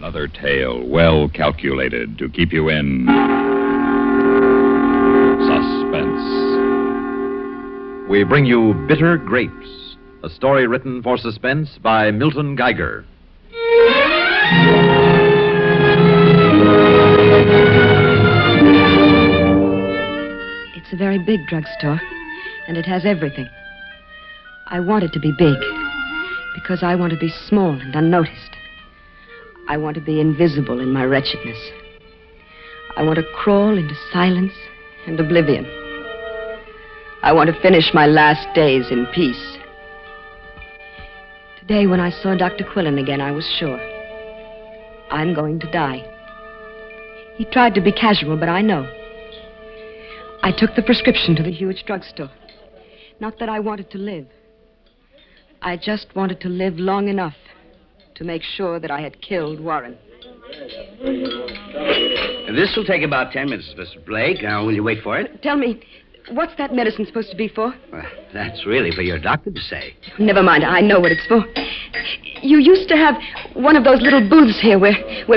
Another tale well calculated to keep you in suspense. We bring you Bitter Grapes, a story written for Suspense by Milton Geiger. It's a very big drugstore, and it has everything. I want it to be big, because I want to be small and unnoticed. I want to be invisible in my wretchedness. I want to crawl into silence and oblivion. I want to finish my last days in peace. Today, when I saw Dr. Quillen again, I was sure. I'm going to die. He tried to be casual, but I know. I took the prescription to the huge drugstore. Not that I wanted to live. I just wanted to live long enough to make sure that I had killed Warren. This will take about 10 minutes, Mr. Blake. Now, will you wait for it? Tell me, what's that medicine supposed to be for? Well, that's really for your doctor to say. Never mind, I know what it's for. You used to have one of those little booths here where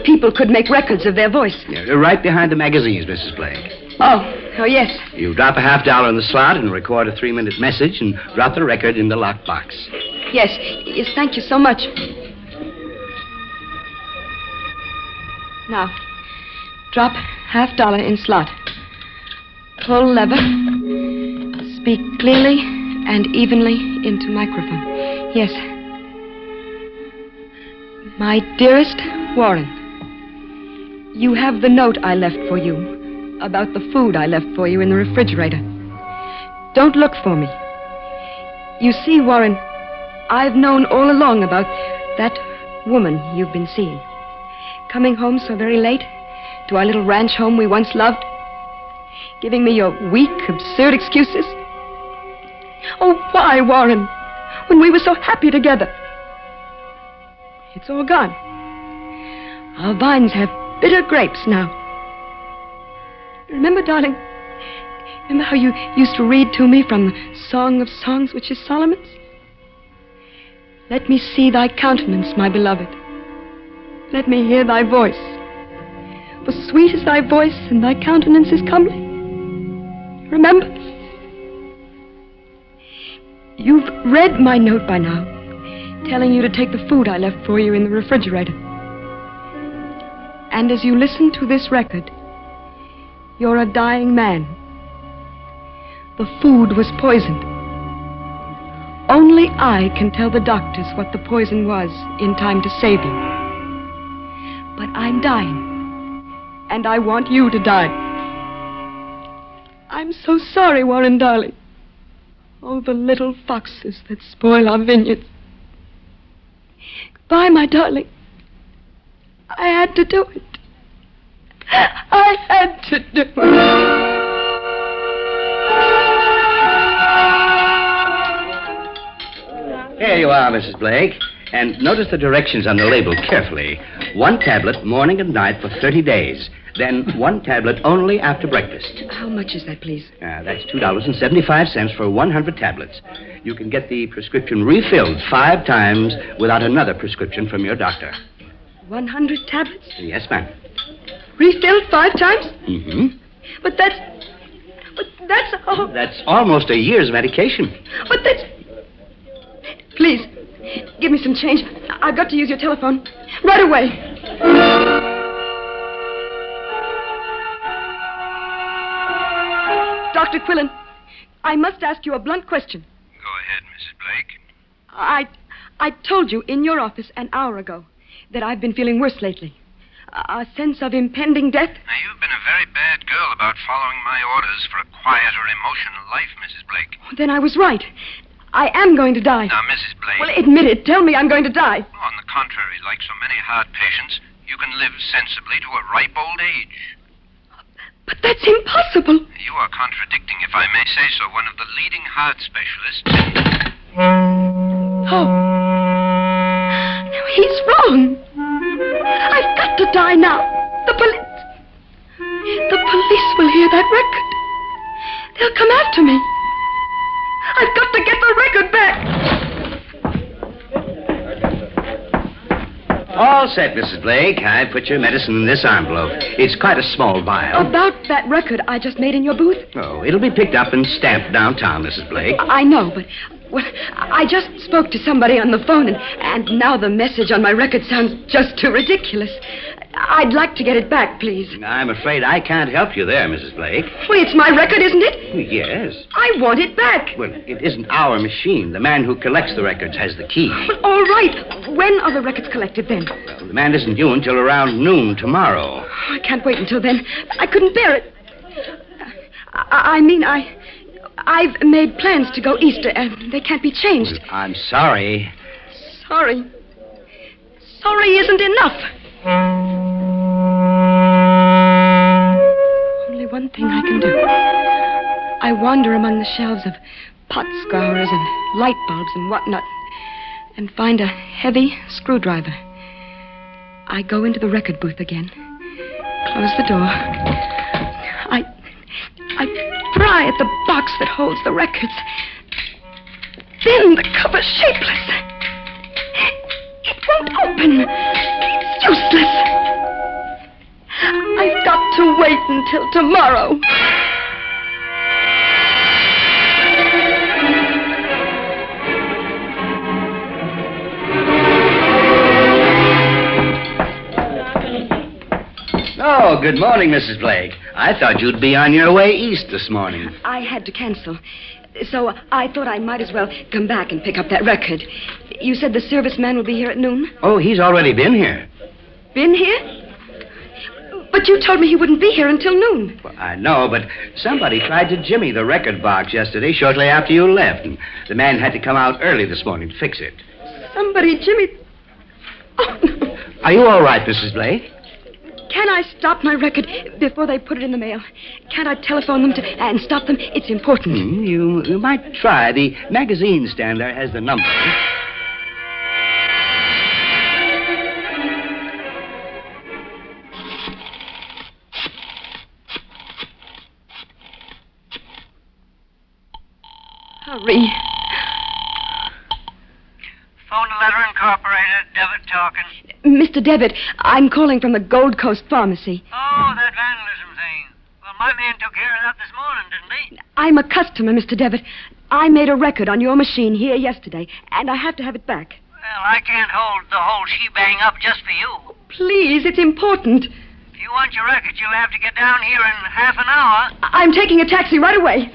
people could make records of their voice. Yeah, right behind the magazines, Mrs. Blake. Oh, yes. You drop a $50 in the slot and record a 3-minute message and drop the record in the locked box. Yes, thank you so much. Now, drop $50 in slot. Pull lever. Speak clearly and evenly into microphone. Yes. My dearest Warren, you have the note I left for you about the food I left for you in the refrigerator. Don't look for me. You see, Warren, I've known all along about that woman you've been seeing. Coming home so very late to our little ranch home we once loved. Giving me your weak, absurd excuses. Oh, why, Warren, when we were so happy together? It's all gone. Our vines have bitter grapes now. Remember, darling, remember how you used to read to me from the Song of Songs, which is Solomon's? Let me see thy countenance, my beloved. Let me hear thy voice. For sweet is thy voice, and thy countenance is comely. Remember? You've read my note by now, telling you to take the food I left for you in the refrigerator. And as you listen to this record, you're a dying man. The food was poisoned. Only I can tell the doctors what the poison was in time to save you. But I'm dying, and I want you to die. I'm so sorry, Warren, darling. Oh, the little foxes that spoil our vineyards. Goodbye, my darling. I had to do it. I had to do it. Here you are, Mrs. Blake. And notice the directions on the label carefully. 1 tablet morning and night for 30 days. Then 1 tablet only after breakfast. How much is that, please? That's $2.75 for 100 tablets. You can get the prescription refilled 5 times without another prescription from your doctor. 100 tablets? Yes, ma'am. Refilled 5 times? Mm-hmm. But that's all. That's almost a year's medication. But that's... Please, give me some change. I've got to use your telephone. Right away. Dr. Quillen, I must ask you a blunt question. Go ahead, Mrs. Blake. I told you in your office an hour ago that I've been feeling worse lately. A sense of impending death. Now, you've been a very bad girl about following my orders for a quieter emotional life, Mrs. Blake. Then I was right. I am going to die. Now, Mrs. Blake... Well, admit it. Tell me I'm going to die. On the contrary, like so many heart patients, you can live sensibly to a ripe old age. But that's impossible. You are contradicting, if I may say so, one of the leading heart specialists. Oh. No, he's wrong. I've got to die now. The police will hear that record. They'll come after me. I've got to get the record back. All set, Mrs. Blake. I put your medicine in this envelope. It's quite a small vial. About that record I just made in your booth? Oh, it'll be picked up and stamped downtown, Mrs. Blake. I know, but well, I just spoke to somebody on the phone, and now the message on my record sounds just too ridiculous. I'd like to get it back, please. I'm afraid I can't help you there, Mrs. Blake. Well, it's my record, isn't it? Yes. I want it back. Well, it isn't our machine. The man who collects the records has the key. Well, all right. When are the records collected then? Well, the man isn't due until around noon tomorrow. I can't wait until then. I couldn't bear it. I've made plans to go east, and they can't be changed. Well, I'm sorry. Sorry. Sorry isn't enough. Only one thing I can do. I wander among the shelves of pot scourers and light bulbs and whatnot and find a heavy screwdriver. I go into the record booth again, close the door. I pry at the box that holds the records. Then the cover's shapeless. It won't open. It's useless. I've got to wait until tomorrow. Oh, good morning, Mrs. Blake. I thought you'd be on your way east this morning. I had to cancel. So I thought I might as well come back and pick up that record. You said the serviceman will be here at noon? Oh, he's already been here. Been here? But you told me he wouldn't be here until noon. Well, I know, but somebody tried to jimmy the record box yesterday shortly after you left, and the man had to come out early this morning to fix it. Somebody jimmied... Oh, no. Are you all right, Mrs. Blake? Can I stop my record before they put it in the mail? Can't I telephone them and stop them? It's important. You might try. The magazine stand there has the number. Hurry. Phone and Letter Incorporated, Devitt talking. Mr. Devitt, I'm calling from the Gold Coast Pharmacy. Oh, that vandalism thing. Well, my man took care of that this morning, didn't he? I'm a customer, Mr. Devitt. I made a record on your machine here yesterday, and I have to have it back. Well, I can't hold the whole shebang up just for you. Please, it's important. If you want your record, you'll have to get down here in half an hour. I'm taking a taxi right away.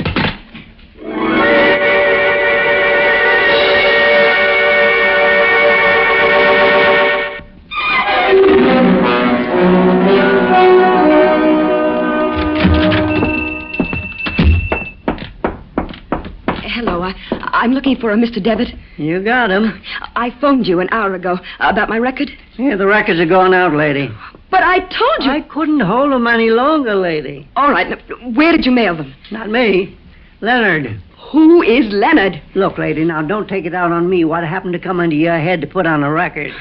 Hello, I'm looking for a Mr. Devitt. You got him. I phoned you an hour ago about my record. Yeah, the records are going out, lady. But I told you... I couldn't hold them any longer, lady. All right, now, where did you mail them? Not me. Leonard. Who is Leonard? Look, lady, now don't take it out on me. What happened to come into your head to put on a record?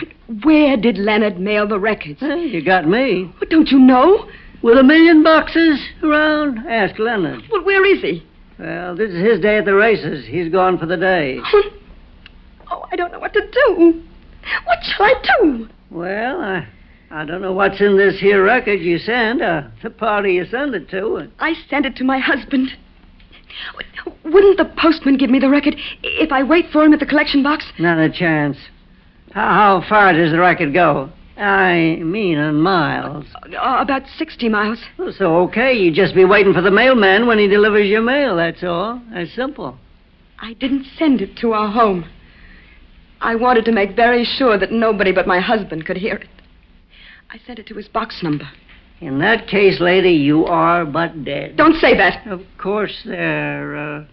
Where did Leonard mail the records? You got me. Well, don't you know? With 1,000,000 boxes around? Ask Leonard. Well, where is he? Well, this is his day at the races. He's gone for the day. Oh, I don't know what to do. What shall I do? Well, I don't know what's in this here record you sent, the party you sent it to. I sent it to my husband. Wouldn't the postman give me the record if I wait for him at the collection box? Not a chance. How far does the record go? I mean in miles. About 60 miles. Well, so, okay, you just be waiting for the mailman when he delivers your mail, that's all. That's simple. I didn't send it to our home. I wanted to make very sure that nobody but my husband could hear it. I sent it to his box number. In that case, lady, you are but dead. Don't say that. Of course, there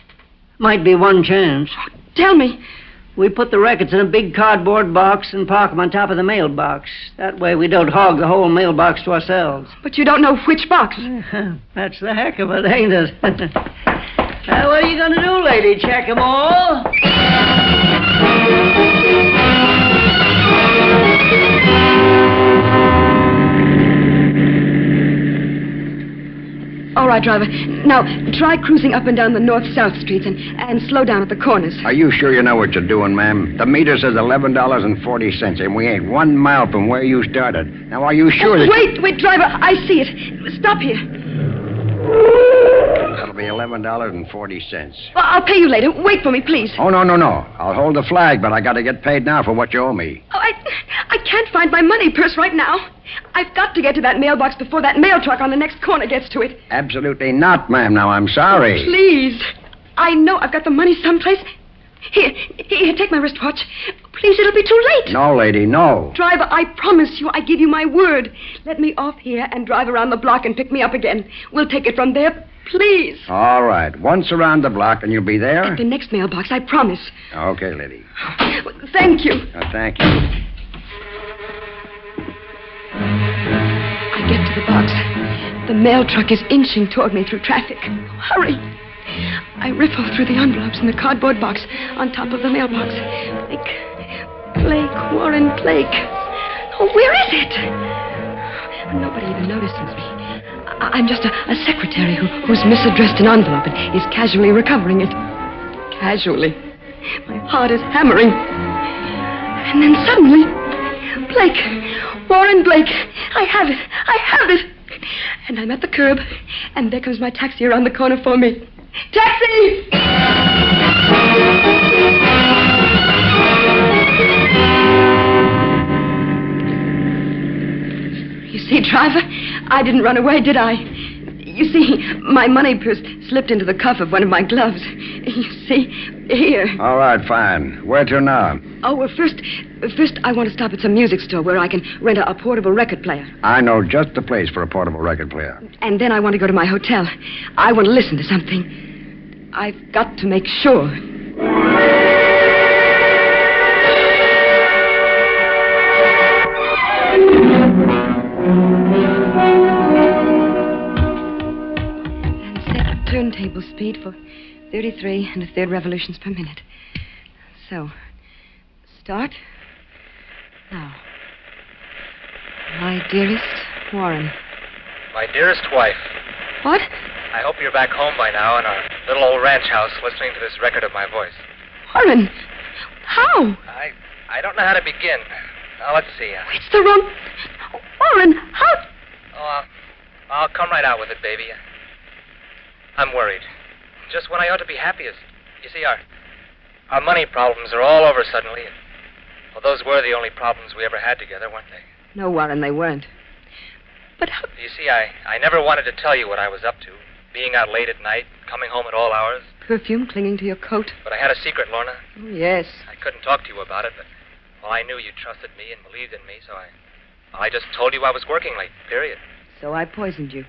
might be one chance. Oh, tell me. We put the records in a big cardboard box and park them on top of the mailbox. That way we don't hog the whole mailbox to ourselves. But you don't know which box. That's the heck of it, ain't it? What are you going to do, lady? Check them all? All right, driver. Now, try cruising up and down the north-south streets and slow down at the corners. Are you sure you know what you're doing, ma'am? The meter says $11.40, and we ain't 1 mile from where you started. Now, are you sure that... Wait, driver. I see it. Stop here. That'll be $11.40. Well, I'll pay you later. Wait for me, please. Oh, no. I'll hold the flag, but I got to get paid now for what you owe me. Oh, I can't find my money purse right now. I've got to get to that mailbox before that mail truck on the next corner gets to it. Absolutely not, ma'am. Now, I'm sorry. Please. I know I've got the money someplace. Here, take my wristwatch. Please, it'll be too late. No, lady, no. Driver, I promise you, I give you my word. Let me off here and drive around the block and pick me up again. We'll take it from there, please. All right. Once around the block and you'll be there? At the next mailbox, I promise. Okay, lady. Thank you. Thank you. I get to the box. The mail truck is inching toward me through traffic. Hurry. I riffle through the envelopes in the cardboard box on top of the mailbox. Blake, Warren Blake. Oh, where is it? Nobody even notices me. I'm just a secretary who's misaddressed an envelope and is casually recovering it. Casually. My heart is hammering. And then suddenly, Blake, Warren Blake, I have it. And I'm at the curb, and there comes my taxi around the corner for me. Taxi! You see, driver, I didn't run away, did I? You see, my money purse slipped into the cuff of one of my gloves. You see, here. All right, fine. Where to now? Oh, well, first I want to stop at some music store where I can rent a portable record player. I know just the place for a portable record player. And then I want to go to my hotel. I want to listen to something. I've got to make sure. And set turntable speed for 33 1/3 revolutions per minute. So, start now. My dearest Warren. My dearest wife. What? I hope you're back home by now in our little old ranch house listening to this record of my voice. Warren, how? I don't know how to begin. Now, let's see. It's the wrong... Warren, how... Oh, I'll come right out with it, baby. I'm worried. Just when I ought to be happiest. You see, our money problems are all over suddenly. Well, those were the only problems we ever had together, weren't they? No, Warren, they weren't. But how... You see, I never wanted to tell you what I was up to. Being out late at night, coming home at all hours. Perfume clinging to your coat. But I had a secret, Lorna. Oh, yes. I couldn't talk to you about it, but I knew you trusted me and believed in me, so I just told you I was working late, period. So I poisoned you,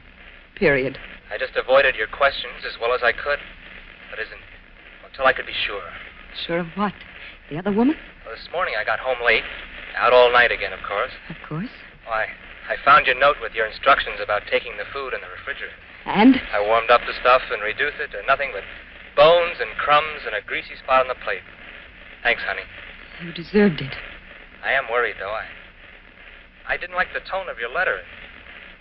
period. I just avoided your questions as well as I could. That isn't until I could be sure. Sure of what? The other woman? Well, this morning I got home late. Out all night again, of course. Of course. Why, I found your note with your instructions about taking the food in the refrigerator. And? I warmed up the stuff and reduced it to nothing but bones and crumbs and a greasy spot on the plate. Thanks, honey. You deserved it. I am worried, though. I didn't like the tone of your letter.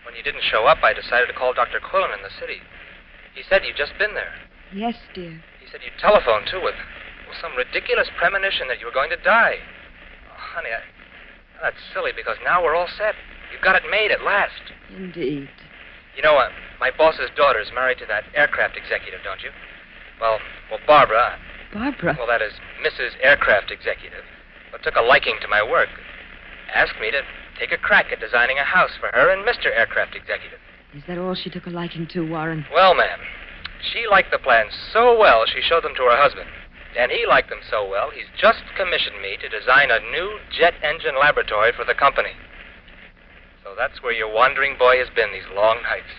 When you didn't show up, I decided to call Dr. Quillen in the city. He said you'd just been there. Yes, dear. He said you'd telephoned, too, with some ridiculous premonition that you were going to die. Oh, honey, that's silly, because now we're all set. You've got it made at last. Indeed. You know, my boss's daughter's married to that aircraft executive, don't you? Well, Barbara... Barbara? Well, that is Mrs. Aircraft Executive, but took a liking to my work. Asked me to take a crack at designing a house for her and Mr. Aircraft Executive. Is that all she took a liking to, Warren? Well, ma'am, she liked the plans so well she showed them to her husband. And he liked them so well, he's just commissioned me to design a new jet engine laboratory for the company. So that's where your wandering boy has been these long nights.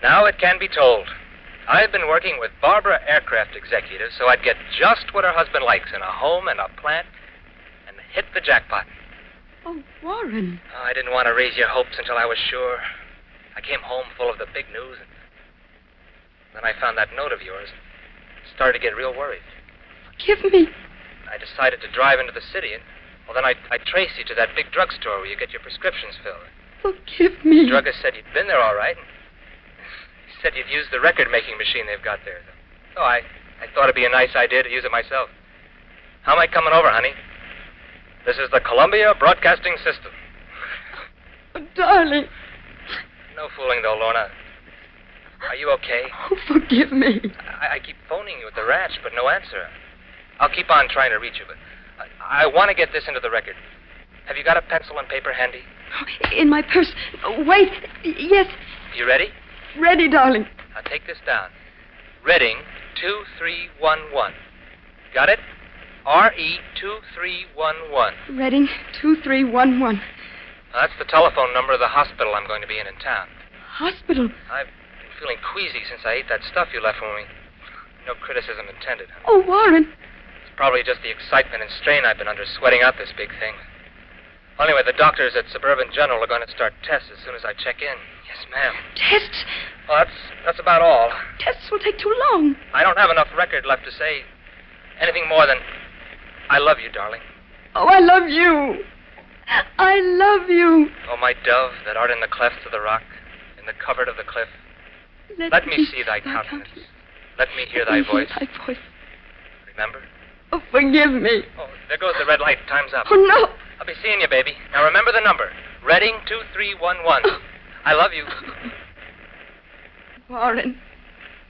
Now it can be told. I've been working with Barbara Aircraft Executive so I'd get just what her husband likes in a home and a plant and hit the jackpot. Oh, Warren. Oh, I didn't want to raise your hopes until I was sure. I came home full of the big news. And then I found that note of yours and started to get real worried. Forgive me. I decided to drive into the city, and then I traced you to that big drugstore where you get your prescriptions filled. Forgive me. The druggist said you'd been there all right. And he said you'd use the record-making machine they've got there. So I thought it'd be a nice idea to use it myself. How am I coming over, honey? This is the Columbia Broadcasting System. Oh, darling. No fooling, though, Lorna. Are you okay? Oh, forgive me. I keep phoning you at the ranch, but no answer. I'll keep on trying to reach you, but I want to get this into the record. Have you got a pencil and paper handy? In my purse. Oh, wait. Yes. You ready? Ready, darling. Now take this down. Reading 2311. Got it? RE2311. Reading 2311. That's the telephone number of the hospital I'm going to be in town. Hospital? I've been feeling queasy since I ate that stuff you left for me. No criticism intended. Oh, Warren. It's probably just the excitement and strain I've been under sweating out this big thing. Anyway, the doctors at Suburban General are going to start tests as soon as I check in. Yes, ma'am. Tests? Well, that's about all. Tests will take too long. I don't have enough record left to say anything more than, I love you, darling. Oh, I love you. I love you. Oh, my dove, that art in the cleft of the rock, in the covert of the cliff. Let me see thy countenance. Let me hear thy voice. Remember? Oh, forgive me. Oh, there goes the red light. Time's up. Oh, no. I'll be seeing you, baby. Now remember the number. Reading 2311. I love you. Warren.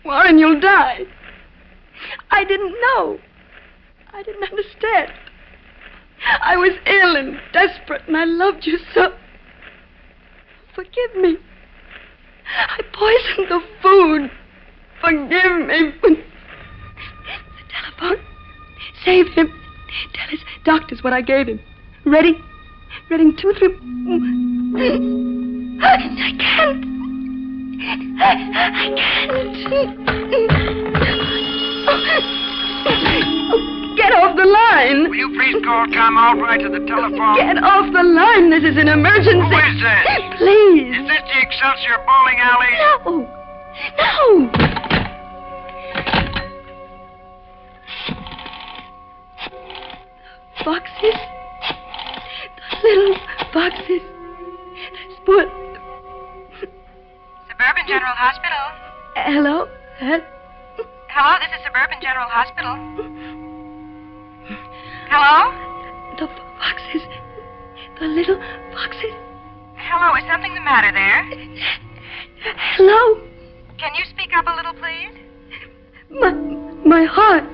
Warren, you'll die. I didn't know. I didn't understand. I was ill and desperate, and I loved you so. Forgive me. I poisoned the food. Forgive me. The telephone. Save him. Tell his doctors what I gave him. Ready? Reading 2, 3... I can't. I can't. Get off the line. Will you please call Tom Albright to the telephone? Get off the line. This is an emergency. Who is this? Please. Is this the Excelsior Bowling Alley? No. No. Boxes. The little boxes. Sport. Suburban General Hospital. Hello? Hello, this is Suburban General Hospital. Hello? The boxes. The little boxes. Hello, is something the matter there? Hello? Can you speak up a little, please? My heart.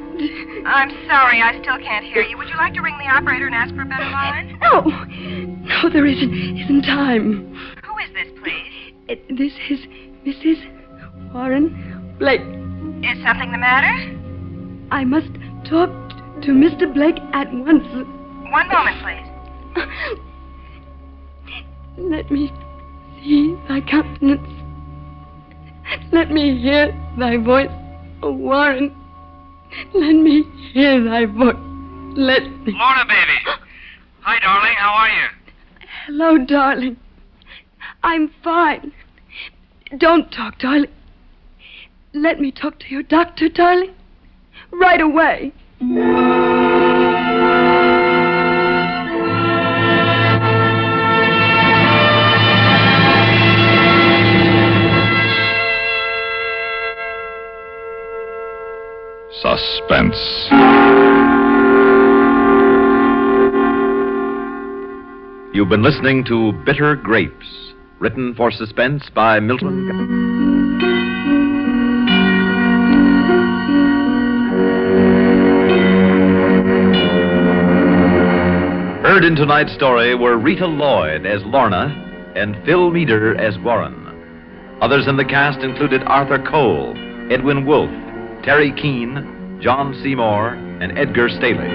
I'm sorry, I still can't hear you. Would you like to ring the operator and ask for a better line? No. No, there isn't time. Who is this, please? This is Mrs. Warren Blake. Is something the matter? I must talk to Mr. Blake at once. One moment, please. Let me see thy countenance. Let me hear thy voice, oh, Warren. Let me hear thy voice. Let me... Lorna, baby. Hi, darling. How are you? Hello, darling. I'm fine. Don't talk, darling. Let me talk to your doctor, darling. Right away. Suspense. You've been listening to Bitter Grapes, written for Suspense by Milton. Heard in tonight's story were Rita Lloyd as Lorna and Phil Meader as Warren. Others in the cast included Arthur Cole, Edwin Wolfe, Terry Keane, John Seymour, and Edgar Staley.